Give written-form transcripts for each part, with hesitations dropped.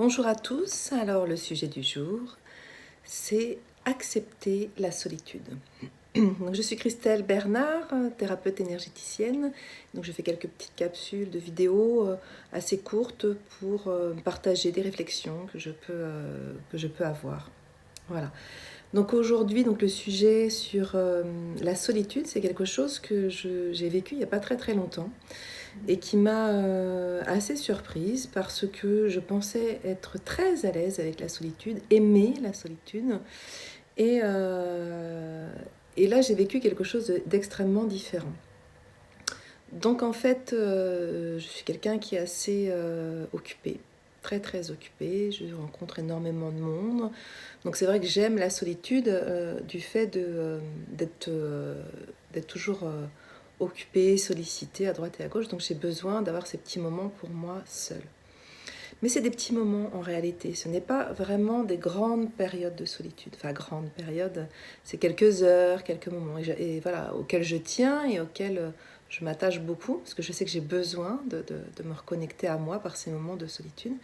Bonjour à tous, alors le sujet du jour, c'est accepter la solitude. Donc, je suis Christelle Bernard, thérapeute énergéticienne. Donc, je fais quelques petites capsules de vidéos assez courtes pour partager des réflexions que je peux avoir. Voilà. Donc aujourd'hui, le sujet sur la solitude, c'est quelque chose que j'ai vécu il n'y a pas très longtemps et qui m'a assez surprise parce que je pensais être très à l'aise avec la solitude, aimer la solitude. Et, euh, et là, j'ai vécu quelque chose d'extrêmement différent. Donc en fait, je suis quelqu'un qui est assez occupé, très occupé. Je rencontre énormément de monde. Donc c'est vrai que j'aime la solitude du fait d'être toujours occupé, sollicité à droite et à gauche. Donc j'ai besoin d'avoir ces petits moments pour moi seule. Mais c'est des petits moments en réalité. Ce n'est pas vraiment des grandes périodes de solitude. Enfin, grandes périodes, c'est quelques heures, quelques moments. Et voilà, auxquels je tiens et auxquels je m'attache beaucoup. Parce que je sais que j'ai besoin de me reconnecter à moi par ces moments de solitude.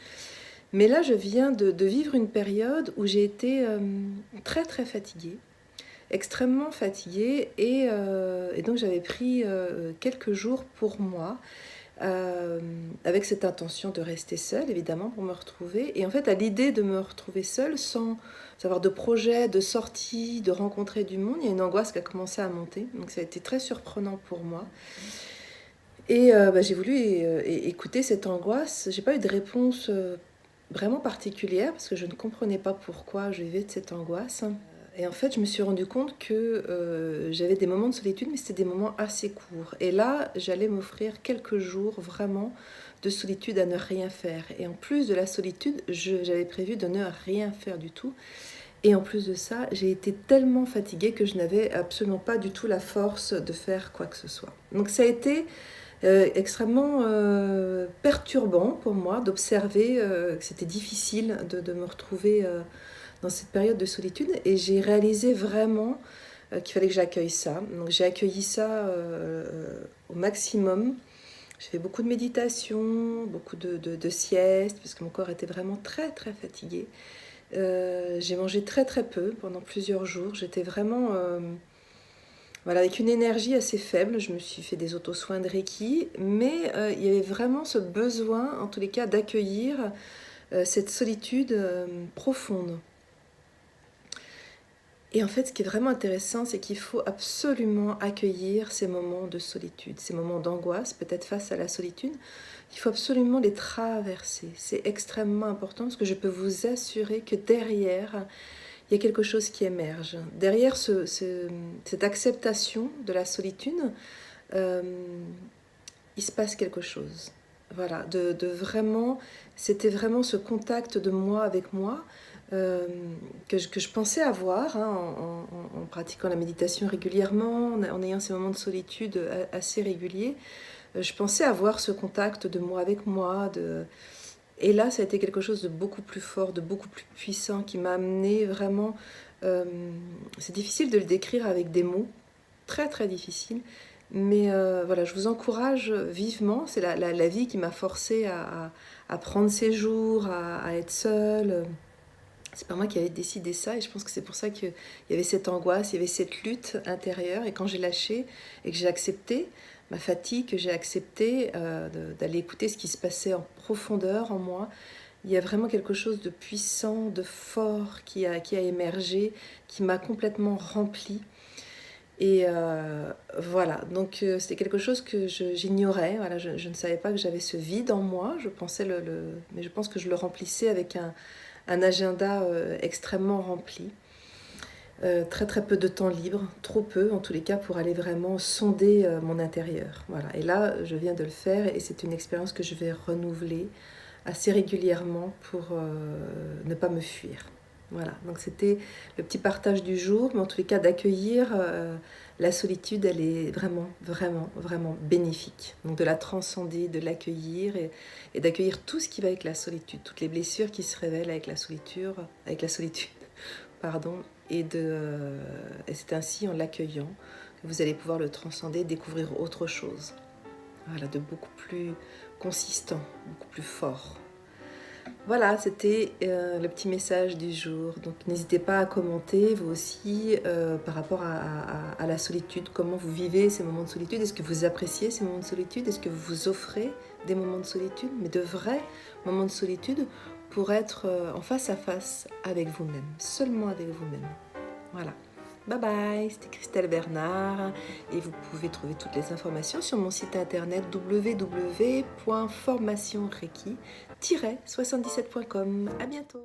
Mais là, je viens de vivre une période où j'ai été très fatiguée. Extrêmement fatiguée. Et donc, j'avais pris quelques jours pour moi. Avec cette intention de rester seule, évidemment, pour me retrouver. Et en fait, à l'idée de me retrouver seule, sans avoir de projet, de sortie, de rencontrer du monde, il y a une angoisse qui a commencé à monter. Donc ça a été très surprenant pour moi. Et j'ai voulu écouter cette angoisse. J'ai pas eu de réponse vraiment particulière, parce que je ne comprenais pas pourquoi je vivais de cette angoisse. Et en fait, je me suis rendu compte que j'avais des moments de solitude, mais c'était des moments assez courts. Et là, j'allais m'offrir quelques jours vraiment de solitude à ne rien faire. Et en plus de la solitude, j'avais prévu de ne rien faire du tout. Et en plus de ça, j'ai été tellement fatiguée que je n'avais absolument pas du tout la force de faire quoi que ce soit. Donc ça a été extrêmement perturbant pour moi d'observer que c'était difficile de me retrouver dans cette période de solitude, et j'ai réalisé vraiment qu'il fallait que j'accueille ça. Donc j'ai accueilli ça au maximum. J'ai fait beaucoup de méditation, beaucoup de siestes, parce que mon corps était vraiment très fatigué. J'ai mangé très peu pendant plusieurs jours. J'étais vraiment voilà, avec une énergie assez faible. Je me suis fait des auto-soins de Reiki, mais il y avait vraiment ce besoin, en tous les cas, d'accueillir cette solitude profonde. Et en fait, ce qui est vraiment intéressant, c'est qu'il faut absolument accueillir ces moments de solitude, ces moments d'angoisse, peut-être face à la solitude. Il faut absolument les traverser. C'est extrêmement important, parce que je peux vous assurer que derrière, il y a quelque chose qui émerge. Derrière cette acceptation de la solitude, euh, il se passe quelque chose. Voilà, vraiment, c'était vraiment ce contact de moi avec moi que je pensais avoir en pratiquant la méditation régulièrement, en ayant ces moments de solitude assez réguliers. Je pensais avoir ce contact de moi avec moi. Et là, ça a été quelque chose de beaucoup plus fort, de beaucoup plus puissant, qui m'a amené vraiment... c'est difficile de le décrire avec des mots, très difficile. Mais voilà, je vous encourage vivement. C'est la vie qui m'a forcée à prendre ces jours, à être seule. C'est pas moi qui avais décidé ça, et je pense que c'est pour ça qu'il y avait cette angoisse, il y avait cette lutte intérieure. Et quand j'ai lâché et que j'ai accepté ma fatigue, que j'ai accepté d'aller écouter ce qui se passait en profondeur en moi, il y a vraiment quelque chose de puissant, de fort qui a émergé, qui m'a complètement remplie. Et voilà, donc c'était quelque chose que j'ignorais. Voilà, je ne savais pas que j'avais ce vide en moi. Je pensais mais je pense que je le remplissais avec un agenda extrêmement rempli. Très peu de temps libre, trop peu en tous les cas, pour aller vraiment sonder mon intérieur. Voilà. Et là, je viens de le faire, et c'est une expérience que je vais renouveler assez régulièrement pour ne pas me fuir. Voilà, donc c'était le petit partage du jour, mais en tous les cas d'accueillir la solitude, elle est vraiment bénéfique. Donc de la transcender, de l'accueillir, et d'accueillir tout ce qui va avec la solitude, toutes les blessures qui se révèlent avec la solitude, pardon, et c'est ainsi, en l'accueillant, que vous allez pouvoir le transcender, découvrir autre chose. Voilà, de beaucoup plus consistant, beaucoup plus fort. Voilà, c'était le petit message du jour. Donc n'hésitez pas à commenter, vous aussi, par rapport à la solitude. Comment vous vivez ces moments de solitude? Est-ce que vous appréciez ces moments de solitude? Est-ce que vous vous offrez des moments de solitude, mais de vrais moments de solitude pour être en face à face avec vous-même, seulement avec vous-même. Voilà. Bye bye, c'était Christelle Bernard et vous pouvez trouver toutes les informations sur mon site internet www.formationreiki-77.com. À bientôt.